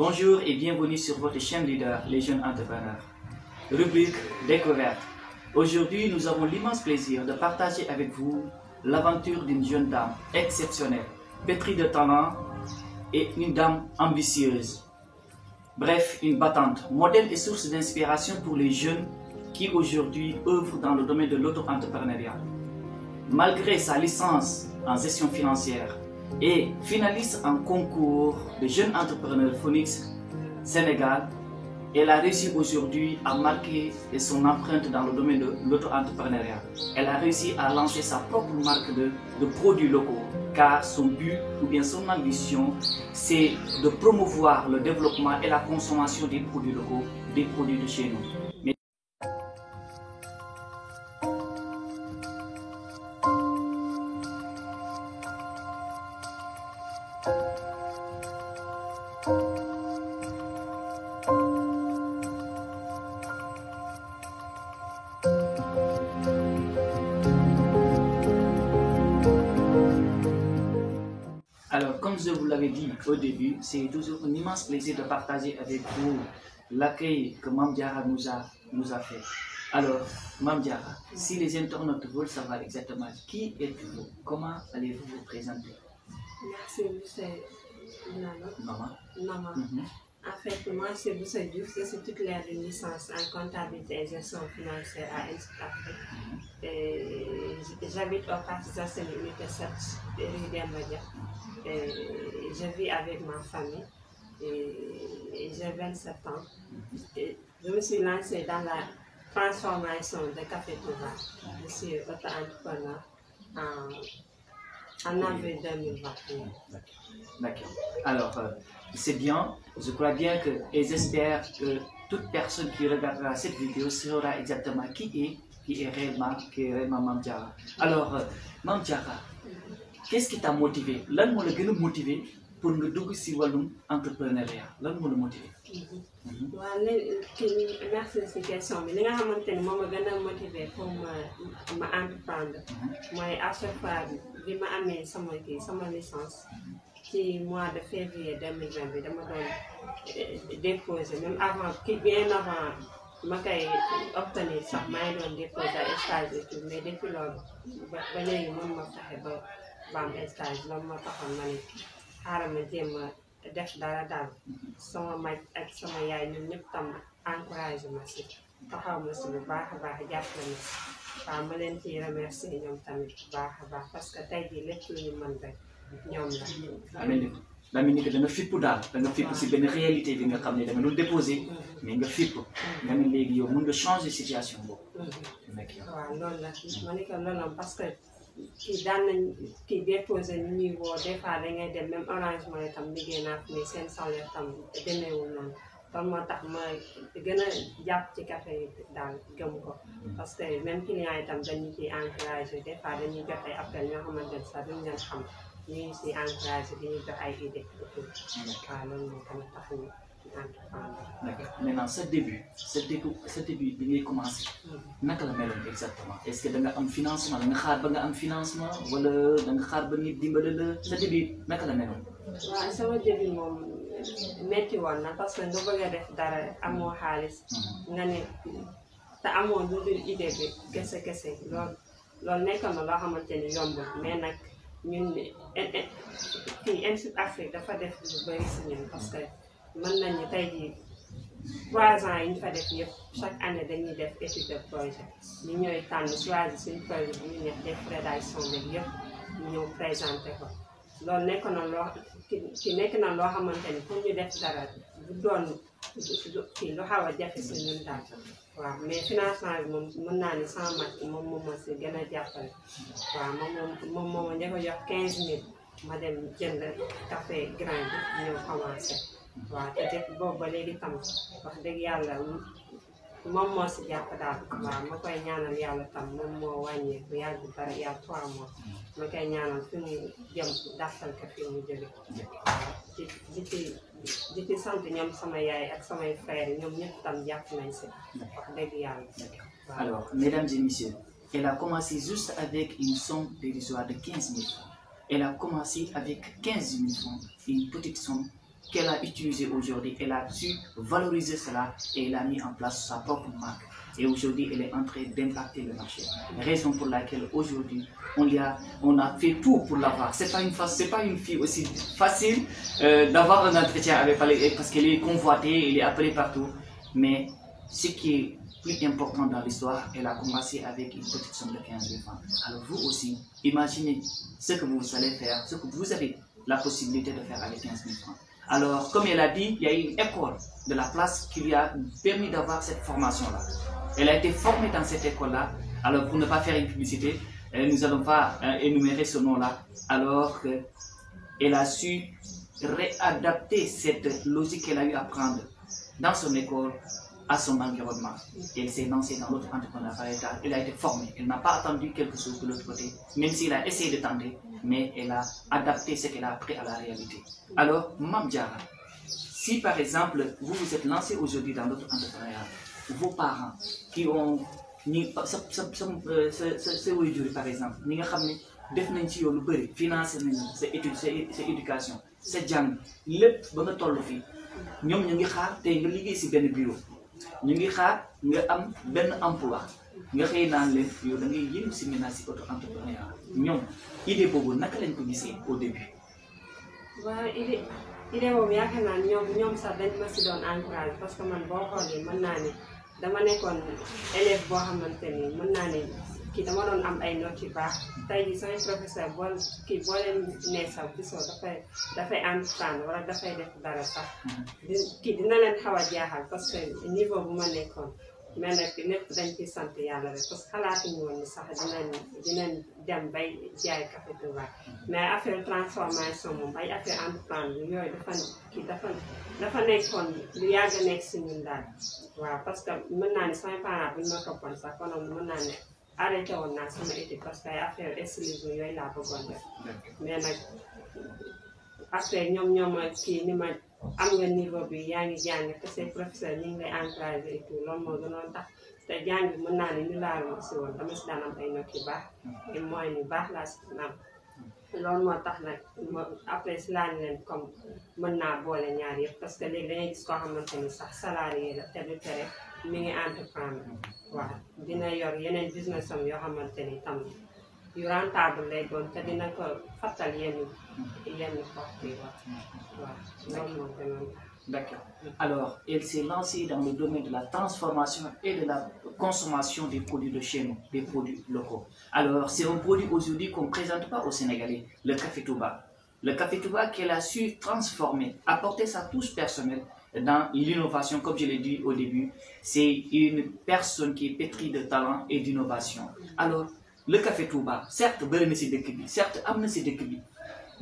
Bonjour et bienvenue sur votre chaîne leader, les jeunes entrepreneurs. Rubrique découverte. Aujourd'hui, nous avons l'immense plaisir de partager avec vous l'aventure d'une jeune dame exceptionnelle, pétrie de talent et une dame ambitieuse. Bref, une battante, modèle et source d'inspiration pour les jeunes qui aujourd'hui œuvrent dans le domaine de l'auto-entrepreneuriat. Malgré sa licence en gestion financière et finaliste en concours de jeunes entrepreneurs Phoenix Sénégal, elle a réussi aujourd'hui à marquer son empreinte dans le domaine de l'auto-entrepreneuriat. Elle a réussi à lancer sa propre marque de produits locaux, car son but ou bien son ambition, c'est de promouvoir le développement et la consommation des produits locaux, des produits de chez nous. Alors, comme je vous l'avais dit au début, c'est toujours un immense plaisir de partager avec vous l'accueil que Mame Diarra nous a fait. Alors, Mame Diarra, si les internautes veulent savoir exactement qui êtes-vous, comment allez-vous vous présenter? Merci, monsieur Maman. Maman. En fait, moi, c'est Boussa Diouf, je suis titulaire d'une licence en comptabilité et gestion financière à Institut Afrique. J'habite au parc Zassel, unité 7, rue d'Embadia. Je vis avec ma famille et j'ai 27 ans. Je me suis lancée dans la transformation de Café Touba. Je suis auto-entrepreneur en avril 2021. D'accord. Alors, c'est bien. Je crois bien que, et j'espère que toute personne qui regardera cette vidéo saura exactement qui est réellement Mame Diarra. Alors, Mame Diarra, qu'est-ce qui t'a motivé? Lan moo la gën a motivé pour nga dugg si wàllum entrepreneuriat? Lan moo la motivé? waaw léegi merci si question bi li nga xamante ni moom ma gën a motivé pour ma entreprendre mooy à chaque fois bi ma amee sama licence ci mois de février 2020 bi dama doon déposer même avant bien avant ma koy obtenir sax maa ngi doon déposer ay stage et tout mais depuis loolu ba léegi mën ma fexe ba am stage loolu moo taxoon ma ne xaaral ma jéem a def dara daal sama mag ak sama yaay ñun ñëpp tam encouragé ma si taxaw ma si bu baax a baax jàppale ma si waaw ma leen ciy remercier ñoom tamit bu baax a baax parce que tey jii lépp lu ñu mën rek ñoom la. daa mel ni que da nga fipp daal da nga fipp si benn réalité bi nga xam ne da nga doon déposé mais nga fipp nga ne léegi yow mën nga changer situation boobu. waaw loolu la ma ne ko loolu parce que kii daan nañ kii déposé ñu ñuy woo des fois da ngay dem même arrangement yi tam liggéey naa fi mais seen salaire tam demeewul noonu kon moo tax ma gën a jàpp ci café yi daal gëm ko parce que même client yi tam dañu ciy encouragé des fois dañuy jot ay appel ñoo xamante ne sax duñu leen xam ñu ngi siy encouragé di ñu jox ay idées waaw loolu moo tamit tax ñu entreprendre. D'accord. Maintenant sa début bi ngay commencé naka la meloon exactement est-ce que da nga am financement da nga xaar ba nga am financement wala da nga xaar ba nit dimbale la sa début naka la meloon? waaw sama début moom métti woon na parce que nga bëgg a def dara amoo xaalis nga ne te amoo lu dul idée bi kese loolu nekk na loo xamante ni yombul mais nag ñun kii Institut Afrique dafa def lu bëri si ñun parce que mën nañu tey jii 3 ans yi ñu fa def yëpp chaque année dañuy def étude de projet ñu ñooy tànn choisir suñu projet bu ñu def rédaction bi yëpp ñu ñëw présenté ko loolu nekk na loo xamante ni pour ñu def dara bu doon kii lu xaw a jafe si ñun daal waaw mais financement bi moom mën naa ni sama mag moom ma si gën a jàppale waaw moom ma njëkk a jox 15 000 ma dem jënd café grain bi ñëw commencé waaw te def boobu ba léegi tam wax dëgg yàlla moom moo si jàpp daal waaw ma koy ñaanal yàlla tam moom moo wàññee bu yàgg dara yàlla 3 mois ma koy ñaanal fi mu jëm dàqal ko fi mu jóge waaw di ci sant ñoom sama yaay ak samay frères ñoom ñëpp tam jàpp nañ si wax dëgg yàlla. Alors, mesdames et messieurs, elle a commencé juste avec une somme dérisoire de 15 000 francs. Elle a commencé avec 15 000 francs, une petite somme qu'elle a utilisé aujourd'hui, elle a su valoriser cela et elle a mis en place sa propre marque. Et aujourd'hui, elle est en train d'impacter le marché. Raison pour laquelle aujourd'hui, on a fait tout pour l'avoir. C'est pas une fille aussi facile d'avoir un entretien avec elle parce qu'elle est convoitée, elle est appelée partout. Mais ce qui est plus important dans l'histoire, elle a commencé avec une petite somme de 15 000 francs. Alors vous aussi, imaginez ce que vous allez faire, ce que vous avez la possibilité de faire avec 15 000 francs. Alors, comme elle a dit, il y a une école de la place qui lui a permis d'avoir cette formation-là. Elle a été formée dans cette école-là. Alors, pour ne pas faire une publicité, nous n'allons pas énumérer ce nom-là. Alors qu'elle a su réadapter cette logique qu'elle a eu à prendre dans son école à son environnement. Elle s'est lancée dans l'autre entrepreneuriat. Elle a été formée. Elle n'a pas attendu quelque chose de l'autre côté, même s'il a essayé de tenter, mais elle a adapté ce qu'elle a appris à la réalité. Alors, Mame Diarra, si par exemple, vous vous êtes lancé aujourd'hui dans l'autre entrepreneuriat, vos parents qui ont ce waajur par exemple ñi nga xam ne def nañ ci yow lu bëri financé nañ sa étude sa éducation sa jàng lépp ba nga toll fii ñoom ñu ngi xaar tey nga liggéey si benn bureau ñu ngi xaar nga am benn emploi nga xëy naan leen yow da ngay yëngu si maintenant si auto entrepreneuriat ñoom idée boobu naka lañ ko gisee au début. waaw idée boobu yaakaar naa ñoom sax dañ ma si doon encouragé parce que man boo xoolee mën naa ne dama nekkoon élève boo xamante ni mën naa ne kii dama doon am ay notes yu baax tey jii samay professeur boo leen nee sax gisoo dafay entreprendre wala dafay def dara sax dina leen xaw a jaaxal parce que niveau bu ma nekkoon mais nag lépp dañ ciy sant yàlla rek parce que xalaatuñu woon ni sax dinañ dem bay jaay café Touba mais affaire transformation moom ay affaire entreprendre yooyu dafa nekkoon lu yàgg a nekk si ñun daal waaw parce que mën naa ne samay parents buñ ma toppoon sax konoon mën naa ne arrêté woon naa sama étude parce que ay affaire stylisme yooyu laa bëggoon def mais nag après ñoom kii ni ma am nga niveau bi yaa ngi jàng te say professeur ñu ngi lay encouragé et tout loolu moo gënoon tax te jàng bi mën naa ne ñu laaloo si woon dama si daan am ay notes yu baax et moyens yu baax laa si am loolu moo tax nag après si laa leen comme mën naa boole ñaar yëpp parce que léegi dangay gis koo xamante ni sax salarié la te du tere mi ngi entreprendre waaw dina yor yeneen business am yoo xamante ni tam yu rentable lay doon te dina ko fàttal yenn porte yi D'accord. Alors, elle s'est lancée dans le domaine de la transformation et de la consommation des produits de chez nous, des produits locaux. Alors, c'est un produit aujourd'hui qu'on ne présente pas aux Sénégalais, le café Touba. Le café Touba qu'elle a su transformer, apporter sa touche personnelle dans l'innovation, comme je l'ai dit au début. C'est une personne qui est pétrie de talent et d'innovation. Alors, le café Touba, certes, certes,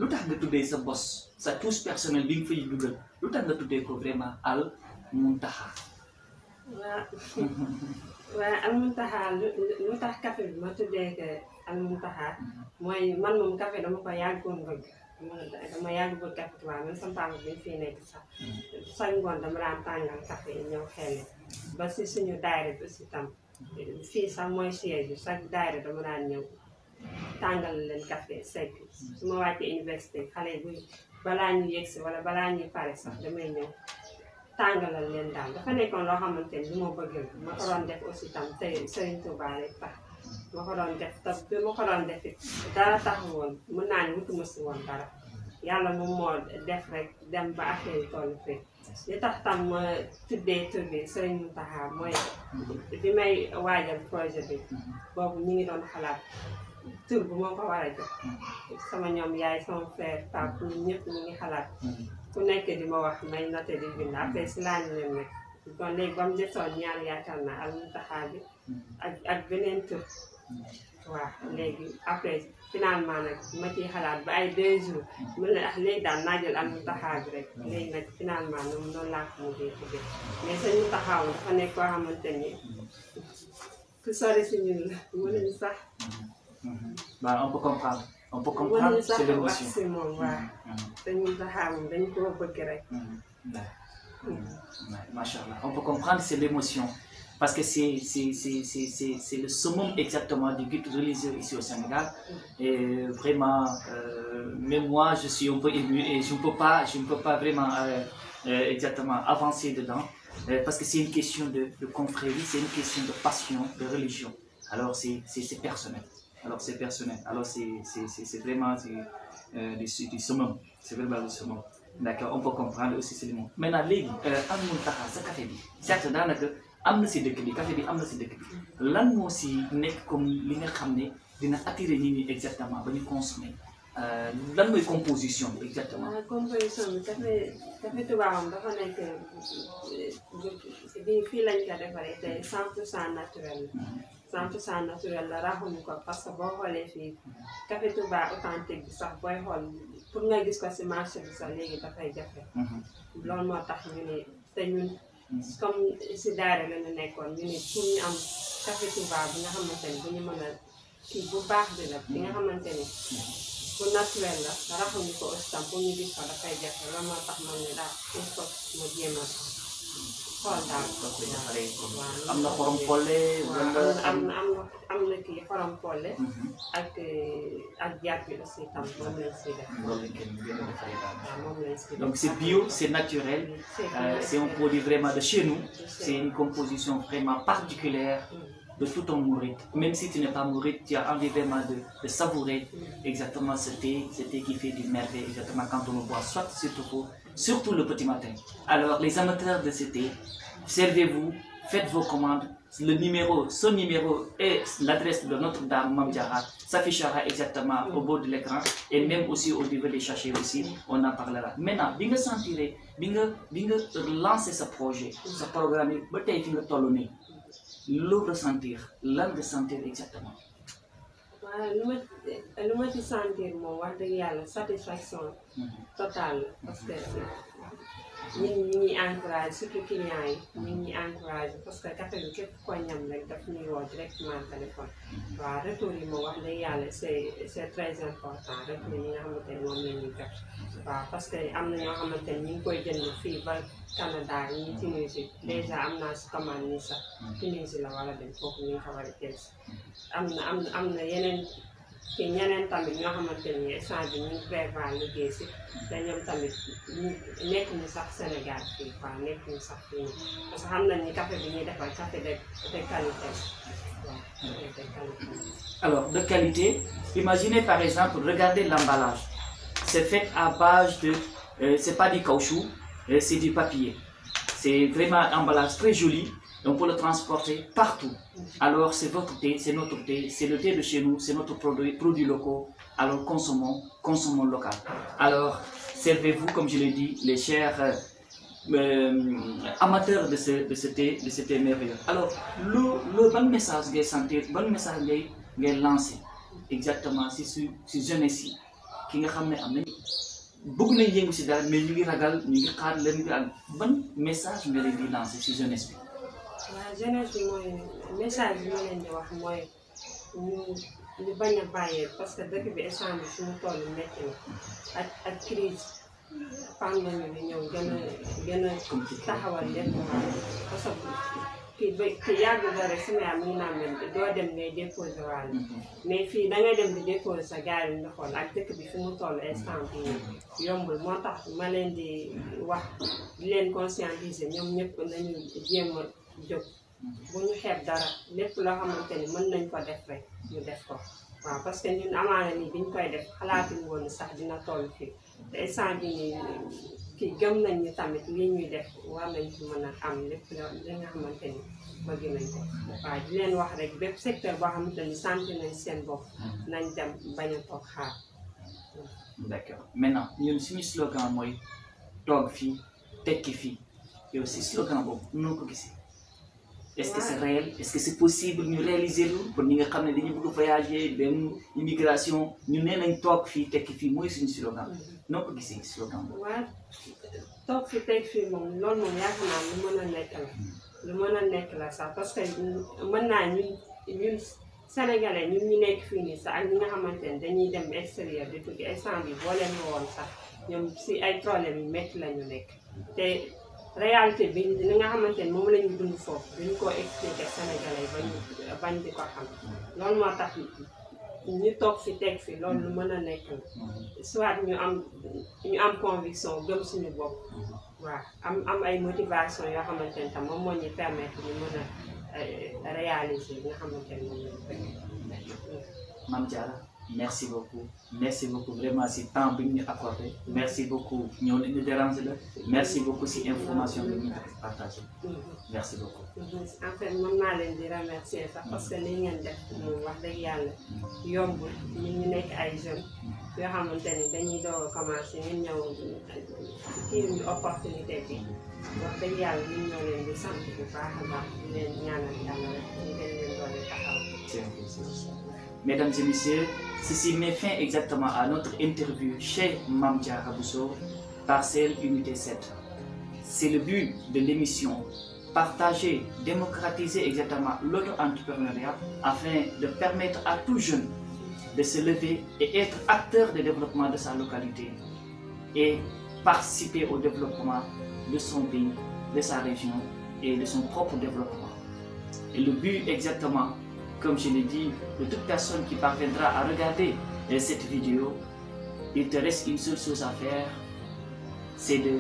lu tax nga tuddee sa boss sa touche personnelle bi nga fay dugal lu tax nga tuddee ko vraiment Al Mountakha. waaw Al Mountakha lu tax café bi ma tuddee ko Al Mountakha mooy man moom café dama ko yàggoon bëgg dama yàgg bëgg café Touba man sama papa bi fii nekk sax ngoon dama daan tàngal café yi ñëw xel ba si suñu daayira bi aussi tam fii sax mooy siège bi sax daayira dama daan ñëw tàngal leen café sec su ma wàccee université xale bu balaa ñu yegsi wala balaa ñuy pare sax damay ñëw tàngalal leen daal dafa nekkoon loo xamante ni lu ma bëgg ma ko doon def aussi tam te Serigne Touba rek tax ma ko doon def te bi ma ko doon def it dara tax woon mën naa ne wutuma si woon dara yàlla moom moo def rek dem ba affaire yi toll fii li tax tam ma tuddee tur bi Serigne Mountakha mooy bi may waajal projet bi boobu ñu ngi doon xalaat tur bu ma ko war a jox sama ñoom yaay sama frère papa ñëpp ñu ngi xalaat ku nekk di ma wax may noté di bind après si laa ñu leen nekk kon léegi ba mu desoon ñaar yaakaar naa Al Mountakha bi ak beneen tur waaw léegi après finalement nag ma ciy xalaat ba ay 2 jours mën na léegi daal naa jël Al Mountakha bi rek léegi nag finalement noonu laa ko mujjee tuddee mais Sëñ Mountakha dafa nekk koo xamante ni ku sori si ñun la mënuñu sax. Bah, on peut comprendre. C'est l'émotion. Machallah. On peut comprendre, c'est l'émotion. Parce que c'est le summum exactement du guide religieux ici au Sénégal. Et vraiment, même moi, je suis un peu ému et je ne peux pas vraiment exactement avancer dedans parce que c'est une question de confrérie, c'est une question de passion, de religion. Alors c'est personnel. Alors c'est personnel. Alors c'est vraiment du summum. C'est vraiment du summum. D'accord, on peut comprendre aussi c'est le mot. Maintenant, les am muntaha sa café bi. Certes daanaka am na si dëkk bi café bi am na si dëkk bi. Lan moo si nekk comme li nga xam ne dina attirer nit ñi exactement ba ñu consommer. Lan mooy composition bi exactement. Composition bi café tubaabam dafa nekk bi fii lañ ko defaree te 100% naturel la 100% naturel la raxuñu ko parce que boo xoolee fii café Touba authentique bi sax booy xool pour nga gis ko si marché bi sax léegi dafay jafe loolu moo tax ñu ne te ñun comme si daara la ñu nekkoon ñu ne pour ñu am café Touba bi nga xamante ni bu ñu mën a kii bu baax bi la bi nga xamante ni bu naturel la raxuñu ko aussi tam pour ñu gis ko dafay jafe loolu moo tax man ne daal il faut ma jéem a xool daal am na xorom polle am na kii xorom polle ak jaar bi aussi tam moom lañ siy def moom lañ siy def donc c'est bio c'est naturel c'est un produit vraiment de chez nous c'est une composition vraiment particulière de tout un mouride. Même si tu n'es pas mouride, tu as envie vraiment de savourer exactement ce thé qui fait du merveille exactement quand on le boit, soit surtout le petit matin. Alors les amateurs de ce thé, servez-vous, faites vos commandes. Son numéro et l'adresse de Notre-Dame Mame Diarra s'affichera exactement au bord de l'écran et même aussi au niveau des sachets aussi, on en parlera. Maintenant, bi nga sentir, bi nga lancer ce projet, ce programme, ba tay fi nga tollu ni. L'eau ressentir, l'âme ressentir exactement. Lu ma ci sentir moom wax dëgg yàlla satisfaction totale parce que ñun ñi ñuy encouragé surtout clients yi ñu ñuy encouragé parce que café bi képp ko ñam rek daf ñuy woo directement téléphone waaw retour yi moom wax dëgg yàlla c'est très important retour yi nga xamante ne moom la ñuy jot waaw parce que am na ñoo xamante ne ñu ngi koy jënd fii ba Canada ñi Tunisie déjà am naa si commande ni sax Tunisie la wala dem foofu ñu ngi ko war a jël si am na yeneen te ñeneen tamit ñoo xamante ni instant bi ñu ngi prévoir liggéey si te ñoom tamit nekk ñu sax Sénégal fii quoi nekk ñu sax fii parce que xam nañ ni café bi ñuy defar café de qualité alors de qualité imaginez par exemple regardez l'emballage c'est fait à base de c'est pas du caoutchouc c'est du papier c'est vraiment un emballage très joli. On peut le transporter partout. Alors c'est votre thé, c'est notre thé, c'est le thé de chez nous, c'est notre produit locaux. Alors consommons local. Alors servez-vous, comme je l'ai dit, les chers amateurs de ce thé merveilleux. Alors le bon message ngay sentir, bon message ngay lancer exactement si jeunesse yi ki nga xam ne am nañ bëgg nañ yëngu si dara mais ñu ngi ragal ñu ngi xaar leen ngi am ban message nga leen di lancer si jeunesse bi. waaw jeunesse bi mooy message bi ma leen di wax mooy ñu bañ a bàyyee parce que dëkk bi instant bi suñu toll métti na ak crise pandémie bi ñëw gën a taxawal lépp parce que ki yàgg ba rek sama yaay mi ngi naan leen doo dem ngay déposé waale mais fii dangay dem di déposé sa gars yi nga xool ak dëkk bi fi mu toll instant bi yombul moo tax ma leen di wax di leen conscientiser ñoom ñëpp nañu jéem a jóg bu ñu xeeb dara lépp loo xamante ni mën nañ ko def rek ñu def ko waaw parce que ñun amaana ni biñ koy def xalaatuñ woon sax dina toll fii te instant bi ni kii gëm nañ ni tamit li ñuy def war nañ ci mën a am lépp li nga xamante ni bëgg nañ ko waaw di leen wax rek bépp secteur boo xamante ni sentir nañ seen bopp nañ dem bañ a toog xaar. D'accord maintenant ñun suñu slogan mooy toog fii tekki fii yow si slogan boobu noo ko gisee. Est-ce que c'est réel? Est-ce que c'est possible ñu réaliser lu pour ñi nga xam ne dañu bëgg voyager dem immigration ñu nee nañ toog fii tekki fii mooy suñu slogan noo ko gisee slogan boobu. waaw toog fii tekki fii moom loolu moom yaakaar naa lu mën a nekk la lu mën a nekk la sax parce que mën naa ñun sénégalais ñun ñu nekk fii nii sax ak ñi nga xamante ne dañuy dem extérieur di tukki instant bi boo leen woon sax ñoom si ay problème yu métti la ñu nekk te réalité bi li nga xamante ne moom la ñu dund foofu duñu ko expliquer sénégalais bañ di ko xam loolu moo tax ñu toog fi teg fi loolu lu mën a nekk la soit ñu am conviction gëm suñu bopp waaw am ay motivation yoo xamante ne tam moom moo ñu permettre ñu mën a réaliser li nga xamante ne moom lañ bëgg. Mame Diarra merci beaucoup vraiment si temps bi ñu accordé merci beaucoup ñëw ñu déranger la merci beaucoup si information bi ñu partagé merci beaucoup. En fait mën naa leen di remercier sax parce que li ngeen def moom wax dëgg yàlla yombul ñu nekk ay jeunes yoo xamante ni dañuy doog a commencé ngeen ñëw kii ñu opportunité bi wax dëgg yàlla ñu ñoo leen di sant bu baax a baax di leen ñaanal yàlla rek ñu gën leen doole taxaw. Mesdames et messieurs, ceci met fin exactement à notre interview chez Mame Diarra Bousso, Parcelles Unité 7. C'est le but de l'émission, partager, démocratiser exactement l'auto-entrepreneuriat afin de permettre à tout jeune de se lever et être acteur de développement de sa localité et participer au développement de son pays, de sa région et de son propre développement. Et le but exactement, comme je l'ai dit, de toute personne qui parviendra à regarder cette vidéo, il te reste une seule chose à faire, c'est de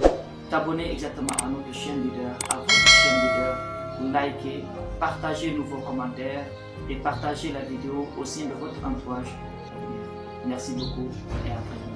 t'abonner exactement à notre chaîne leader, à votre chaîne leader, liker, partager vos commentaires et partager la vidéo au sein de votre entourage. Merci beaucoup et à très bientôt.